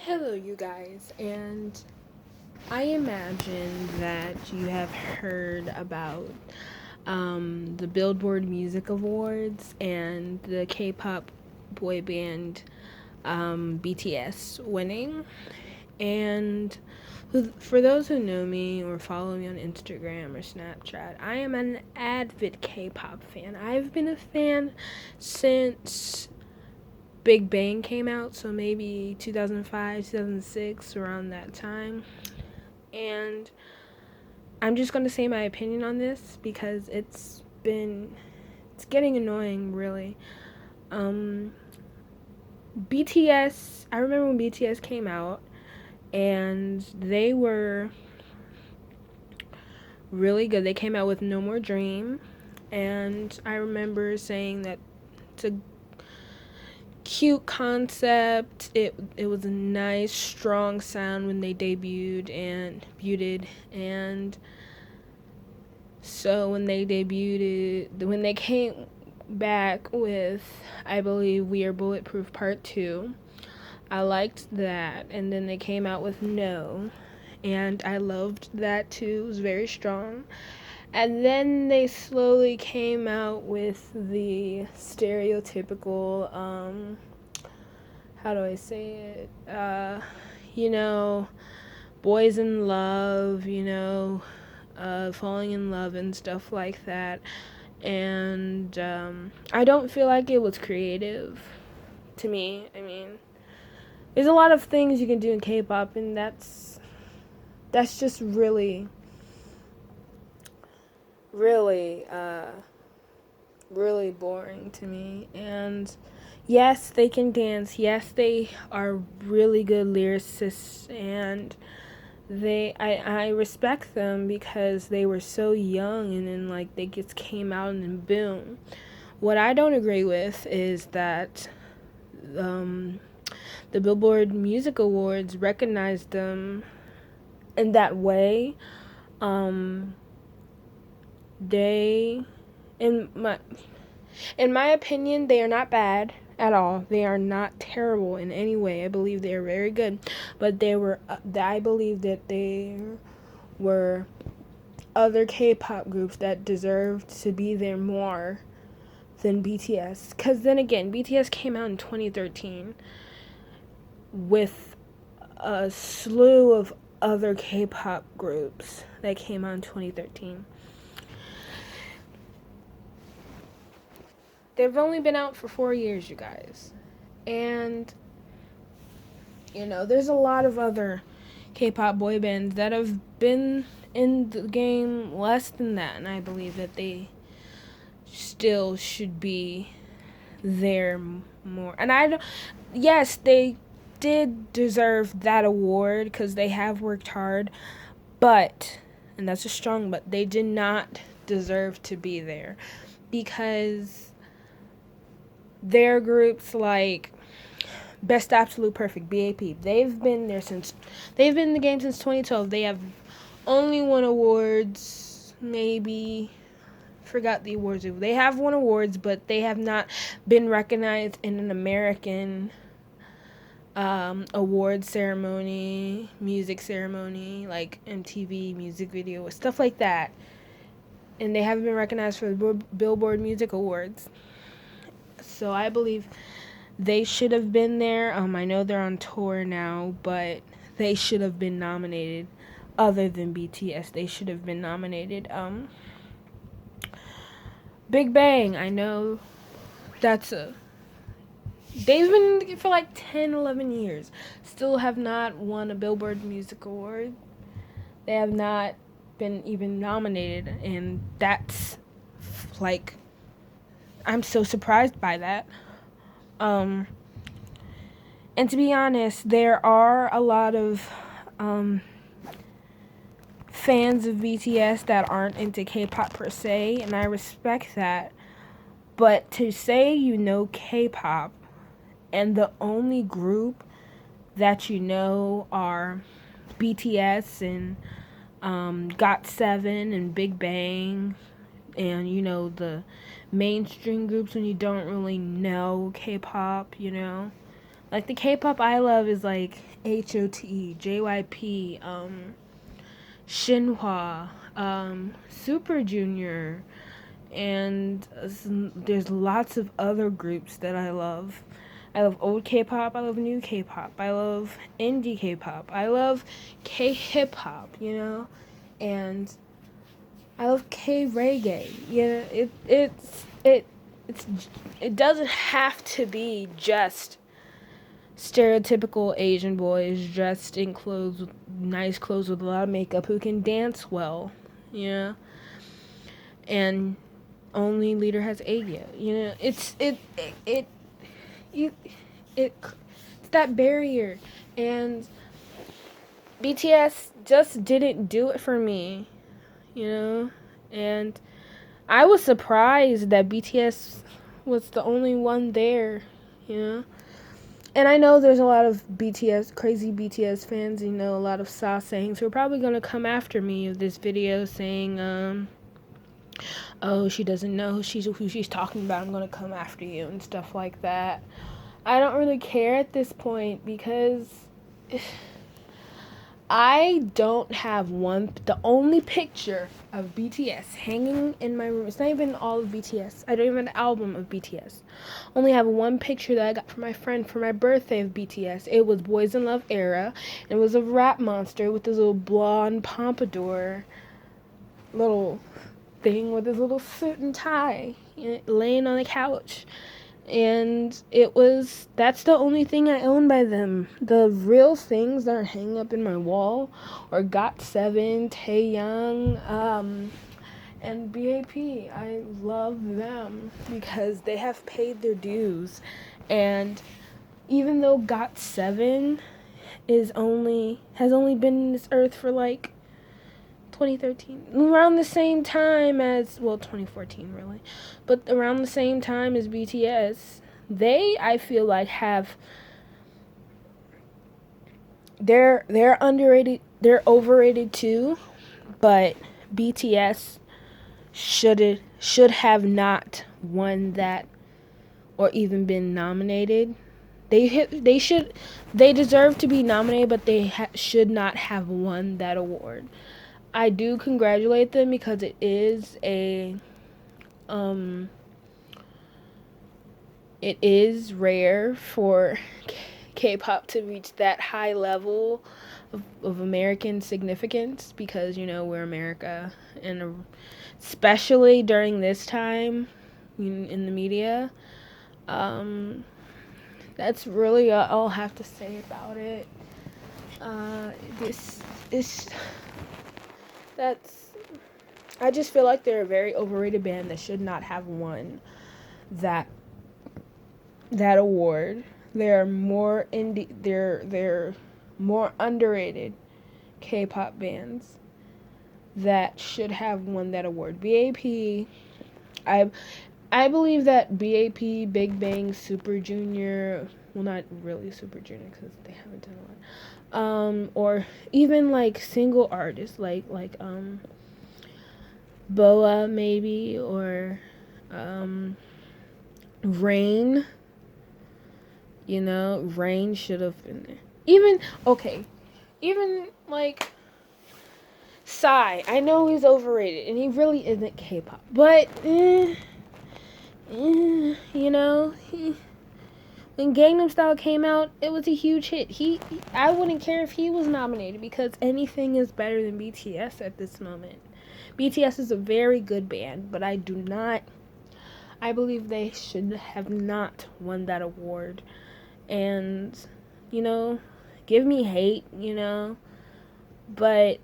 Hello, you guys, and I imagine that you have heard about the Billboard Music Awards and the K-pop boy band BTS winning. And for those who know me or follow me on Instagram or Snapchat, I am an avid K-pop fan. I've been a fan since Big Bang came out, so maybe 2005, 2006, around that time. And I'm just going to say my opinion on this because it's getting annoying, really. BTS, I remember when BTS came out, and they were really good. They came out with No More Dream, and I remember saying that it's a cute concept. It was a nice, strong sound when they debuted, and so when they came back with, I believe, We Are Bulletproof Part 2, I liked that. And then they came out with No, and I loved that too. It was very strong. And then they slowly came out with the stereotypical, how do I say it? Boys in love, falling in love and stuff like that. And I don't feel like it was creative to me. I mean, there's a lot of things you can do in K-pop, and that's just really, really, really boring to me. And yes, they can dance. Yes, they are really good lyricists, and I respect them because they were so young, and then like they just came out and then boom. What I don't agree with is that the Billboard Music Awards recognized them in that way. They in my opinion, they are not bad at all. They are not terrible in any way. I believe they are very good, but I believe that there were other K-pop groups that deserved to be there more than BTS. Because then again, BTS came out in 2013 with a slew of other K-pop groups that came out in 2013. They've only been out for 4 years, you guys. And, there's a lot of other K-pop boy bands that have been in the game less than that. And I believe that they still should be there more. And yes, they did deserve that award because they have worked hard. But, and that's a strong but, they did not deserve to be there. Because there are groups like Best Absolute Perfect, BAP. They've been in the game since 2012. They have only won awards, maybe forgot the awards. They have won awards, but they have not been recognized in an American award ceremony, music ceremony, like MTV music video, stuff like that. And they haven't been recognized for the Billboard Music Awards. So I believe they should have been there. I know they're on tour now, but they should have been nominated. Other than BTS, they should have been nominated. Big Bang, I know they've been for like 10, 11 years. Still have not won a Billboard Music Award. They have not been even nominated, and that's like, I'm so surprised by that. And to be honest, there are a lot of fans of BTS that aren't into K-pop per se, and I respect that. But to say you know K-pop and the only group that you know are BTS and GOT7 and Big Bang and the mainstream groups when you don't really know K-pop, Like the K-pop I love is like HOT, JYP, Shinhwa, Super Junior, and there's lots of other groups that I love. I love old K-pop, I love new K-pop, I love indie K-pop, I love K-hip hop, and I love K-reggae. It's it doesn't have to be just stereotypical Asian boys dressed in nice clothes with a lot of makeup who can dance well, you know, and only leader has Aegyo. You, it's that barrier, and BTS just didn't do it for me, and I was surprised that BTS was the only one there, And I know there's a lot of crazy BTS fans, a lot of sasaengs who are probably going to come after me with this video saying, oh, she doesn't know who she's talking about, I'm going to come after you, and stuff like that. I don't really care at this point because I don't have the only picture of BTS hanging in my room. It's not even all of BTS. I don't even have an album of BTS. Only have one picture that I got from my friend for my birthday of BTS. It was Boys in Love era. And it was a rap monster with this little blonde pompadour little thing with his little suit and tie laying on the couch. And that's the only thing I own by them. The real things that are hanging up in my wall are GOT7, Taeyoung, and BAP. I love them because they have paid their dues. And even though GOT7 has only been in this earth for like 2013, around the same time as 2014 really, but around the same time as BTS, I feel like they're underrated, they're overrated too, but BTS should have not won that or even been nominated. They deserve to be nominated, but they should not have won that award. I do congratulate them because it is it is rare for K-pop to reach that high level of American significance because, we're America, and especially during this time in the media. That's really all I'll have to say about it. I just feel like they're a very overrated band that should not have won that award. They're more indie. They're more underrated K-pop bands that should have won that award. BAP, I believe that BAP, Big Bang, Super Junior, well, not really Super Junior because they haven't done a lot, or even like single artists like Boa maybe, or Rain. Rain should have been there. Even like Psy. I know he's overrated and he really isn't K-pop, but when Gangnam Style came out, it was a huge hit. I wouldn't care if he was nominated because anything is better than BTS at this moment. BTS is a very good band, but I believe they should have not won that award. And, give me hate, but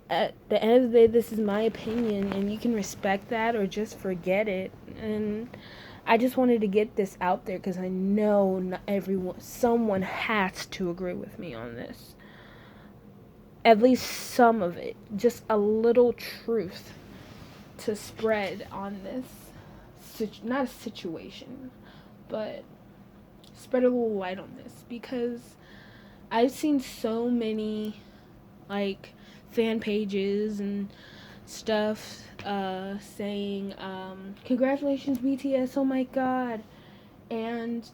at the end of the day, this is my opinion, and you can respect that or just forget it. And I just wanted to get this out there because I know not someone has to agree with me on this. At least some of it, just a little truth to spread on this, not a situation, but spread a little light on this, because I've seen so many like fan pages and stuff saying congratulations BTS, oh my god, and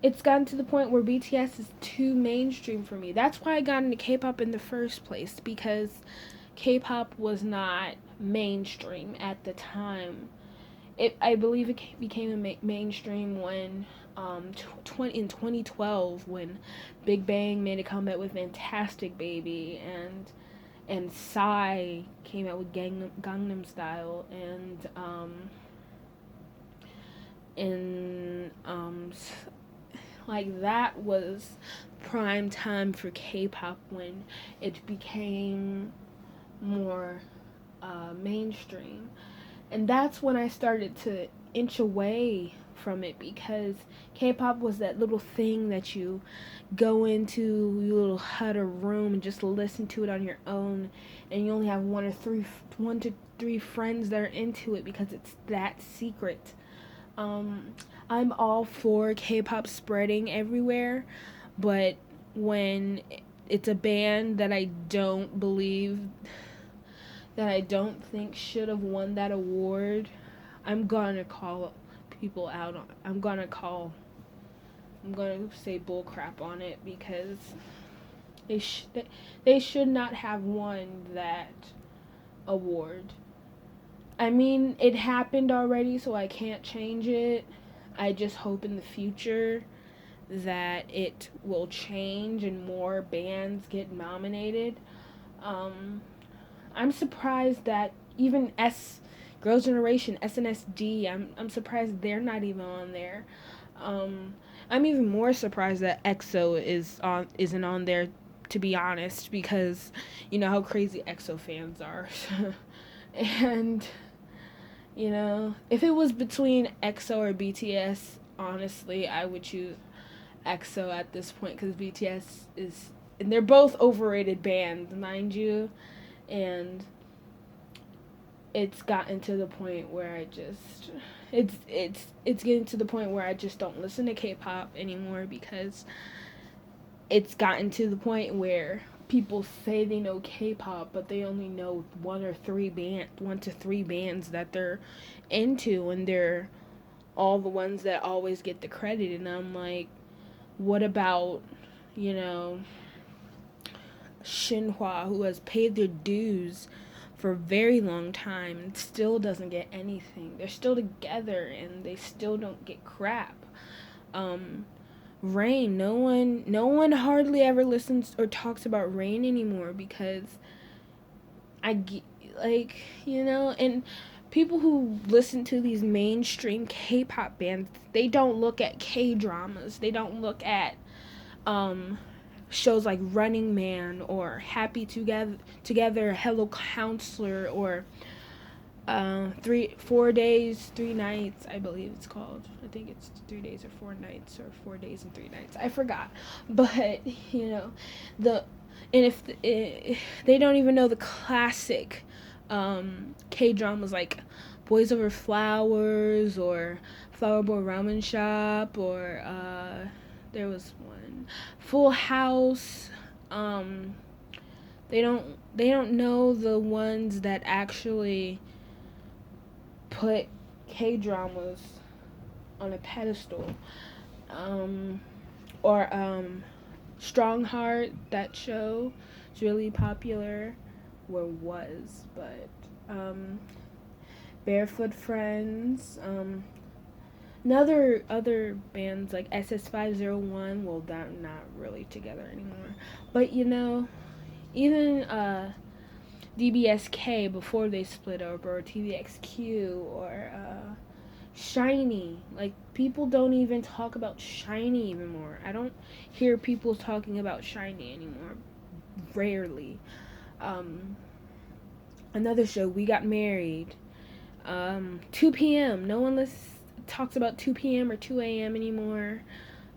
it's gotten to the point where BTS is too mainstream for me. That's why I got into K-pop in the first place, because K-pop was not mainstream at the time. I believe it became mainstream when in 2012 when Big Bang made a comeback with Fantastic Baby, and Psy came out with Gangnam Style, and like that was prime time for K-pop when it became more mainstream. And that's when I started to inch away from it, because K-pop was that little thing that you go into your little hut or room and just listen to it on your own, and you only have one to three friends that are into it because it's that secret. I'm all for K-pop spreading everywhere, but when it's a band that I don't think should have won that award, I'm gonna call people out on. I'm gonna say bullcrap on it, because they should not have won that award. I mean, it happened already, so I can't change it. I just hope in the future that it will change and more bands get nominated. Um, I'm surprised that even Girls' Generation, SNSD, I'm surprised they're not even on there. Um, I'm even more surprised that isn't on there, to be honest, because you know how crazy EXO fans are. And if it was between EXO or BTS, honestly, I would choose EXO at this point, because BTS and they're both overrated bands, mind you, and it's gotten to the point where it's getting to the point where I just don't listen to K-pop anymore, because it's gotten to the point where people say they know K-pop, but they only know one to three bands that they're into, and they're all the ones that always get the credit. And I'm like, what about, you know, Shinhwa, who has paid their dues for a very long time and still doesn't get anything? They're still together and they still don't get crap. Rain, no one hardly ever listens or talks about Rain anymore, because and people who listen to these mainstream K-pop bands, they don't look at K-dramas. They don't look at shows like Running Man or Happy Together, Hello Counselor, or 4 days, 3 nights, I believe it's called. I think it's 3 days or 4 nights, or 4 days and 3 nights. I forgot. But, the and if they don't even know the classic K-dramas like Boys Over Flowers, or Flower Boy Ramen Shop, or there was one, Full House. They don't know the ones that actually put K-dramas on a pedestal. Or Strong Heart, that show is really popular, or was, but Barefoot Friends, other bands like SS501, well, they're not really together anymore, but even DBSK before they split up, or TVXQ, or Shiny. Like, people don't even talk about Shiny anymore. I don't hear people talking about Shiny anymore. Rarely. Another show, We Got Married. 2 p.m. No one talks about 2 p.m. or 2 a.m. anymore.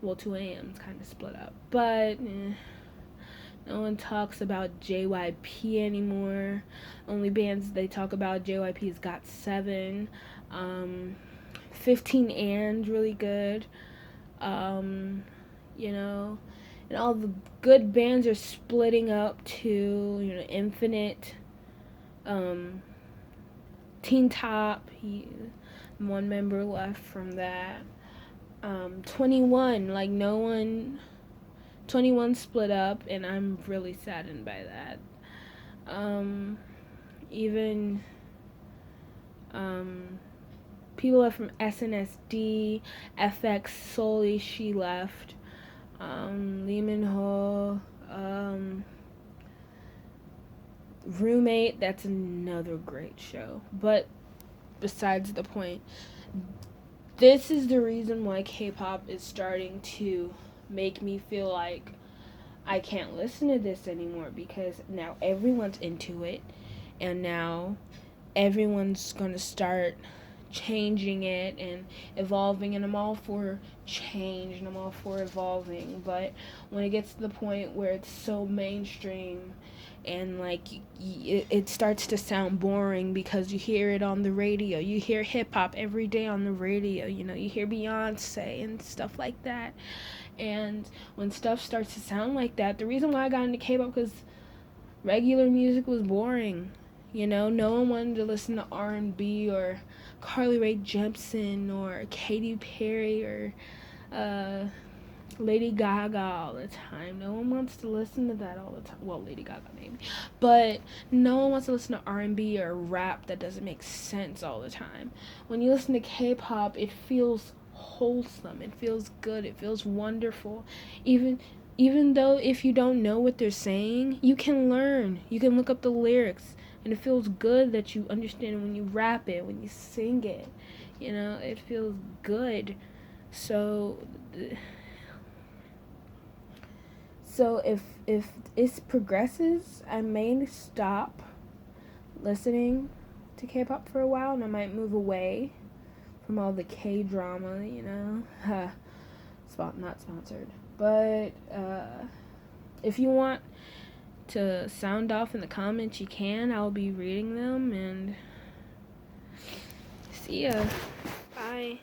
Well, 2 a.m. is kind of split up. But no one talks about JYP anymore. Only bands they talk about JYP is GOT7. 15 and really good. And all the good bands are splitting up to, Infinite, Teen Top. One member left from that. 21, like no one 21 split up, and I'm really saddened by that. Even people from SNSD, FX, Solely, she left. Lee Min Ho, Roommate, that's another great show. But besides the point, this is the reason why K-pop is starting to make me feel like I can't listen to this anymore, because now everyone's into it, and now everyone's gonna start changing it and evolving, and I'm all for change and I'm all for evolving. But when it gets to the point where it's so mainstream and like it starts to sound boring because you hear it on the radio, you hear hip-hop every day on the radio, you hear Beyonce and stuff like that. And when stuff starts to sound like that, the reason why I got into K-pop, because regular music was boring. No one wanted to listen to R&B or Carly Rae Jepsen or Katy Perry or Lady Gaga all the time. No one wants to listen to that all the time. Well, Lady Gaga maybe, but no one wants to listen to R&B or rap that doesn't make sense all the time. When you listen to K-pop, it feels wholesome. It feels good. It feels wonderful. Even though if you don't know what they're saying, you can learn. You can look up the lyrics, and it feels good that you understand when you rap it, when you sing it. It feels good. So if it progresses, I may stop listening to K-pop for a while, and I might move away from all the K-drama, not sponsored. But if you want to sound off in the comments, you can. I'll be reading them, and see ya. Bye.